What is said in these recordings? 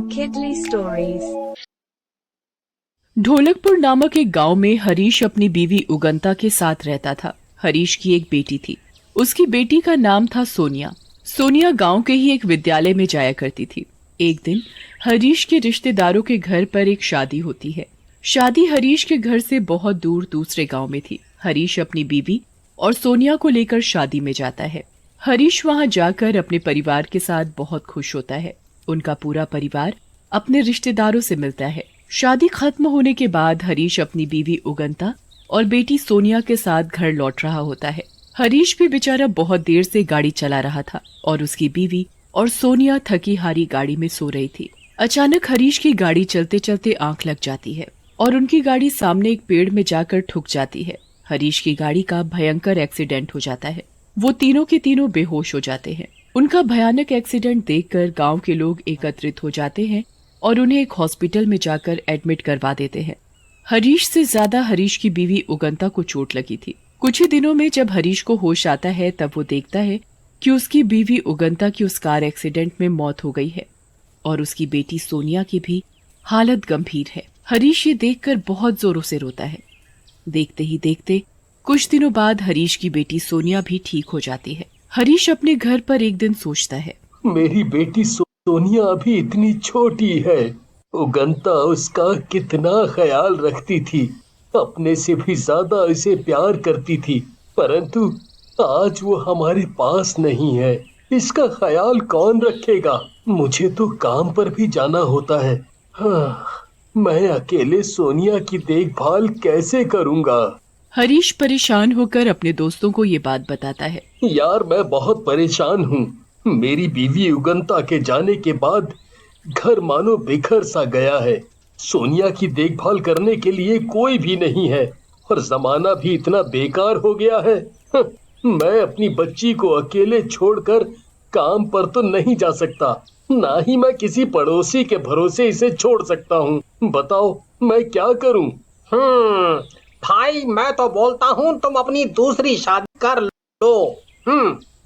Kidley Stories। Dholakpur नामक एक गांव में हरीश अपनी बीवी उगंता के साथ रहता था। हरीश की एक बेटी थी। उसकी बेटी का नाम था सोनिया। सोनिया गांव के ही एक विद्यालय में जाया करती थी। एक दिन हरीश के रिश्तेदारों के घर पर एक शादी होती है। शादी हरीश के घर से बहुत दूर दूसरे गांव में थी। हरीश अपनी बीवी और सोनिया को लेकर शादी में जाता है। हरीश वहां जाकर अपने परिवार के साथ बहुत खुश होता है। उनका पूरा परिवार अपने रिश्तेदारों से मिलता है। शादी खत्म होने के बाद हरीश अपनी बीवी उगंता और बेटी सोनिया के साथ घर लौट रहा होता है। हरीश भी बेचारा बहुत देर से गाड़ी चला रहा था और उसकी बीवी और सोनिया थकी हारी गाड़ी में सो रही थी। अचानक हरीश की गाड़ी चलते चलते आंख लग जाती है और उनकी गाड़ी सामने एक पेड़ में जाकर ठुक जाती है। हरीश की गाड़ी का भयंकर एक्सीडेंट हो जाता है। वो तीनों के तीनों बेहोश हो जाते हैं। उनका भयानक एक्सीडेंट देखकर गांव के लोग एकत्रित हो जाते हैं और उन्हें एक हॉस्पिटल में जाकर एडमिट करवा देते हैं। हरीश से ज्यादा हरीश की बीवी उगंता को चोट लगी थी। कुछ ही दिनों में जब हरीश को होश आता है तब वो देखता है कि उसकी बीवी उगंता की उस कार एक्सीडेंट में मौत हो गई है और उसकी बेटी सोनिया की भी हालत गंभीर है। हरीश ये देखकर बहुत जोरों से रोता है। देखते ही देखते कुछ दिनों बाद हरीश की बेटी सोनिया भी ठीक हो जाती है। हरीश अपने घर पर एक दिन सोचता है, मेरी बेटी सोनिया अभी इतनी छोटी है। उगंता उसका कितना ख्याल रखती थी, अपने से भी ज्यादा इसे प्यार करती थी, परंतु आज वो हमारे पास नहीं है। इसका ख्याल कौन रखेगा? मुझे तो काम पर भी जाना होता है। हाँ, मैं अकेले सोनिया की देखभाल कैसे करूँगा? हरीश परेशान होकर अपने दोस्तों को ये बात बताता है। यार, मैं बहुत परेशान हूँ। मेरी बीवी उगंता के जाने के बाद घर मानो बिखर सा गया है। सोनिया की देखभाल करने के लिए कोई भी नहीं है और जमाना भी इतना बेकार हो गया है। मैं अपनी बच्ची को अकेले छोड़कर काम पर तो नहीं जा सकता, ना ही मैं किसी पड़ोसी के भरोसे इसे छोड़ सकता हूँ। बताओ मैं क्या करूँ? भाई, मैं तो बोलता हूँ तुम अपनी दूसरी शादी कर लो।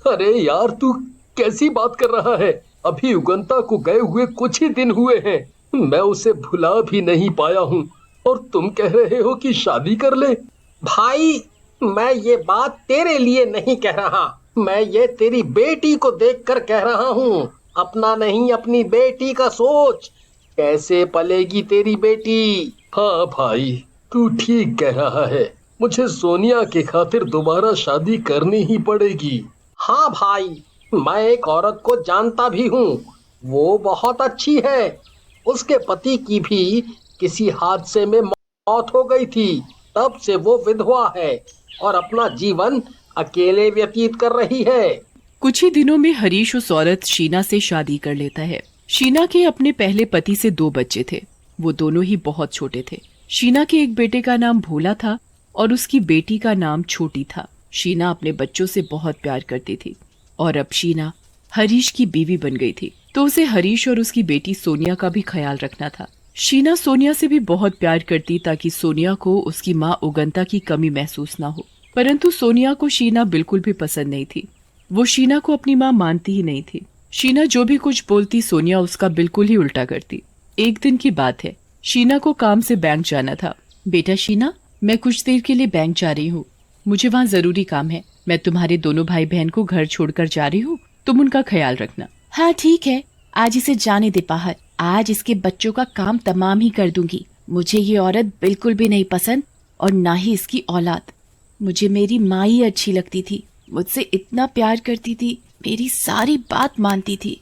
अरे यार, तू कैसी बात कर रहा है? अभी उगंता को गए हुए कुछ ही दिन हुए हैं। मैं उसे भुला भी नहीं पाया हूँ और तुम कह रहे हो कि शादी कर ले? भाई, मैं ये बात तेरे लिए नहीं कह रहा, मैं ये तेरी बेटी को देखकर कह रहा हूँ। अपना नहीं, अपनी बेटी का सोच। कैसे पलेगी तेरी बेटी? हाँ भाई, तू ठीक कह रहा है। मुझे सोनिया के खातिर दोबारा शादी करनी ही पड़ेगी। हाँ भाई, मैं एक औरत को जानता भी हूँ, वो बहुत अच्छी है। उसके पति की भी किसी हादसे में मौत हो गई थी, तब से वो विधवा है और अपना जीवन अकेले व्यतीत कर रही है। कुछ ही दिनों में हरीश उस औरत शीना से शादी कर लेता है। शीना के अपने पहले पति से 2 बच्चे थे। वो दोनों ही बहुत छोटे थे। शीना के एक बेटे का नाम भोला था और उसकी बेटी का नाम छोटी था। शीना अपने बच्चों से बहुत प्यार करती थी और अब शीना हरीश की बीवी बन गई थी, तो उसे हरीश और उसकी बेटी सोनिया का भी ख्याल रखना था। शीना सोनिया से भी बहुत प्यार करती ताकि सोनिया को उसकी माँ उगंता की कमी महसूस ना हो, परंतु सोनिया को शीना बिल्कुल भी पसंद नहीं थी। वो शीना को अपनी माँ मानती ही नहीं थी। शीना जो भी कुछ बोलती सोनिया उसका बिल्कुल ही उल्टा करती। एक दिन की बात है, शीना को काम से बैंक जाना था। बेटा शीना, मैं कुछ देर के लिए बैंक जा रही हूँ, मुझे वहाँ जरूरी काम है। मैं तुम्हारे दोनों भाई बहन को घर छोड़कर जा रही हूँ, तुम उनका ख्याल रखना। हाँ ठीक है, आज इसे जाने दे बाहर। आज इसके बच्चों का काम तमाम ही कर दूंगी। मुझे ये औरत बिल्कुल भी नहीं पसंद और ना ही इसकी औलाद। मुझे मेरी माँ ही अच्छी लगती थी, मुझसे इतना प्यार करती थी, मेरी सारी बात मानती थी।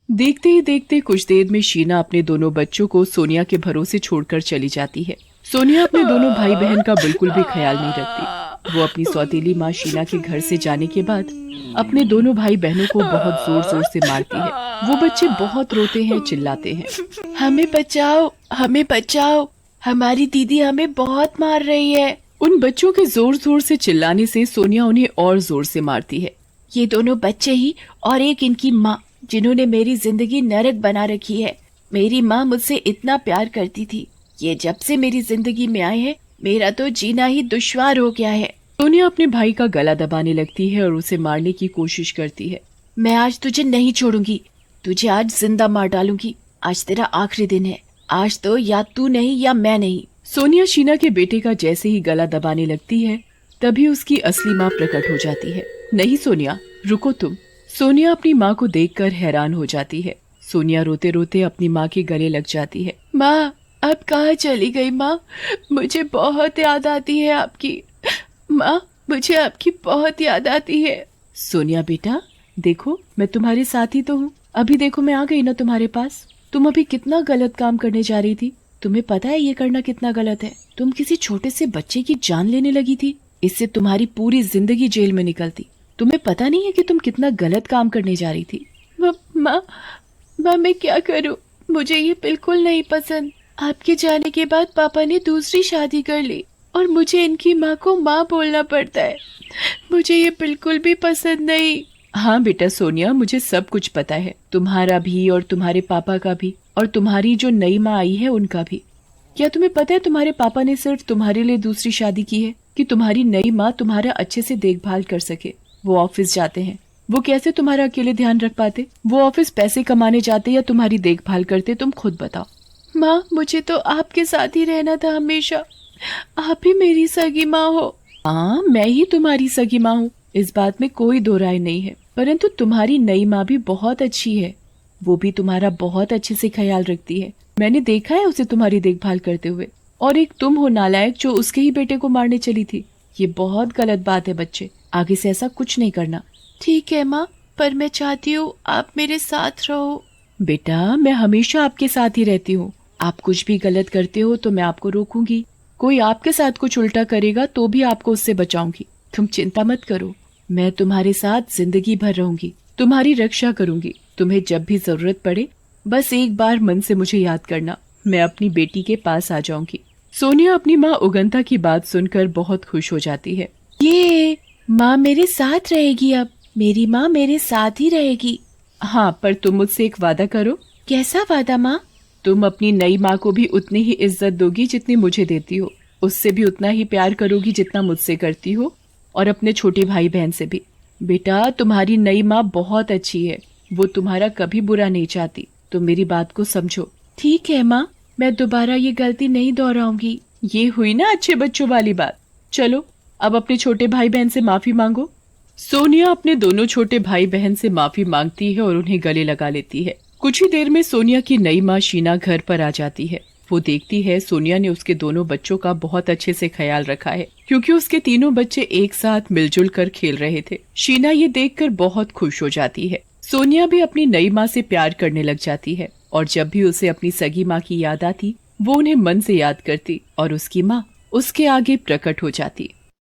देखते ही देखते कुछ देर में शीना अपने दोनों बच्चों को सोनिया के भरोसे छोड़कर चली जाती है। सोनिया अपने दोनों भाई बहन का बिल्कुल भी ख्याल नहीं रखती। वो अपनी सौतेली माँ शीना के घर से जाने के बाद अपने दोनों भाई बहनों को बहुत जोर जोर से मारती है। वो बच्चे बहुत रोते हैं, चिल्लाते हैं, हमें बचाओ, हमें बचाओ, हमारी दीदी हमें बहुत मार रही है। उन बच्चों के जोर जोर से चिल्लाने से सोनिया उन्हें और जोर से मारती है। ये दोनों बच्चे ही और एक इनकी माँ, जिन्होंने मेरी जिंदगी नरक बना रखी है। मेरी माँ मुझसे इतना प्यार करती थी, ये जब से मेरी जिंदगी में आए हैं मेरा तो जीना ही दुश्वार हो गया है। सोनिया अपने भाई का गला दबाने लगती है और उसे मारने की कोशिश करती है। मैं आज तुझे नहीं छोड़ूंगी, तुझे आज जिंदा मार डालूंगी। आज तेरा आखिरी दिन है। आज तो या तू नहीं या मैं नहीं। सोनिया शीना के बेटे का जैसे ही गला दबाने लगती है तभी उसकी असली माँ प्रकट हो जाती है। नहीं सोनिया, रुको तुम। सोनिया अपनी माँ को देखकर हैरान हो जाती है। सोनिया रोते रोते अपनी माँ के गले लग जाती है। माँ, अब कहाँ चली गई माँ? मुझे बहुत याद आती है आपकी। माँ, मुझे आपकी बहुत याद आती है। सोनिया बेटा, देखो मैं तुम्हारे साथ ही तो हूँ। अभी देखो मैं आ गई ना तुम्हारे पास। तुम अभी कितना गलत काम करने जा रही थी। तुम्हें पता है ये करना कितना गलत है? तुम किसी छोटे से बच्चे की जान लेने लगी थी। इससे तुम्हारी पूरी जिंदगी जेल में निकलती। तुम्हें पता नहीं है कि तुम कितना गलत काम करने जा रही थी? माँ, मैं क्या करूँ? मुझे ये बिल्कुल नहीं पसंद। आपके जाने के बाद पापा ने दूसरी शादी कर ली और मुझे इनकी माँ को माँ बोलना पड़ता है। मुझे ये बिल्कुल भी पसंद नहीं। हाँ बेटा सोनिया, मुझे सब कुछ पता है, तुम्हारा भी और तुम्हारे पापा का भी, और तुम्हारी जो नई माँ आई है उनका भी। क्या तुम्हें पता है तुम्हारे पापा ने सिर्फ तुम्हारे लिए दूसरी शादी की है कि तुम्हारी नई माँ तुम्हारा अच्छे से देखभाल कर सके। वो ऑफिस जाते हैं, वो कैसे तुम्हारा अकेले ध्यान रख पाते? वो ऑफिस पैसे कमाने जाते या तुम्हारी देखभाल करते? तुम खुद बताओ। माँ, मुझे तो आपके साथ ही रहना था हमेशा। आप ही मेरी सगी माँ हो। हाँ, मैं ही तुम्हारी सगी माँ हूँ, इस बात में कोई दो राय नहीं है। परंतु तुम्हारी नई माँ भी बहुत अच्छी है। वो भी तुम्हारा बहुत अच्छे से ख्याल रखती है। मैंने देखा है उसे तुम्हारी देखभाल करते हुए। और एक तुम हो नालायक जो उसके ही बेटे को मारने चली थी। ये बहुत गलत बात है बच्चे, आगे से ऐसा कुछ नहीं करना। ठीक है माँ, पर मैं चाहती हूँ आप मेरे साथ रहो। बेटा, मैं हमेशा आपके साथ ही रहती हूँ। आप कुछ भी गलत करते हो तो मैं आपको रोकूंगी। कोई आपके साथ कुछ उल्टा करेगा तो भी आपको उससे बचाऊंगी। तुम चिंता मत करो, मैं तुम्हारे साथ जिंदगी भर रहूंगी, तुम्हारी रक्षा करूंगी। तुम्हें जब भी जरूरत पड़े बस एक बार मन से मुझे याद करना, मैं अपनी बेटी के पास आ जाऊंगी। सोनिया अपनी माँ उगंता की बात सुनकर बहुत खुश हो जाती है। ये माँ मेरे साथ रहेगी अब। मेरी माँ मेरे साथ ही रहेगी। हाँ, पर तुम मुझसे एक वादा करो। कैसा वादा माँ? तुम अपनी नई माँ को भी उतनी ही इज्जत दोगी जितनी मुझे देती हो, उससे भी उतना ही प्यार करोगी जितना मुझसे करती हो, और अपने छोटे भाई बहन से भी। बेटा, तुम्हारी नई माँ बहुत अच्छी है, वो तुम्हारा कभी बुरा नहीं चाहती, तो मेरी बात को समझो। ठीक है माँ, मैं दोबारा ये गलती नहीं दोहराऊंगी। ये हुई ना अच्छे बच्चों वाली बात। चलो अब अपने छोटे भाई बहन से माफी मांगो। सोनिया अपने दोनों छोटे भाई बहन से माफी मांगती है और उन्हें गले लगा लेती है। कुछ ही देर में सोनिया की नई माँ शीना घर पर आ जाती है। वो देखती है सोनिया ने उसके दोनों बच्चों का बहुत अच्छे से ख्याल रखा है, क्योंकि उसके तीनों बच्चे एक साथ मिलजुल कर खेल रहे थे। शीना ये देखकर बहुत खुश हो जाती है। सोनिया भी अपनी नई माँ से प्यार करने लग जाती है, और जब भी उसे अपनी सगी माँ की याद आती वो उन्हें मन से याद करती और उसकी माँ उसके आगे प्रकट हो जाती।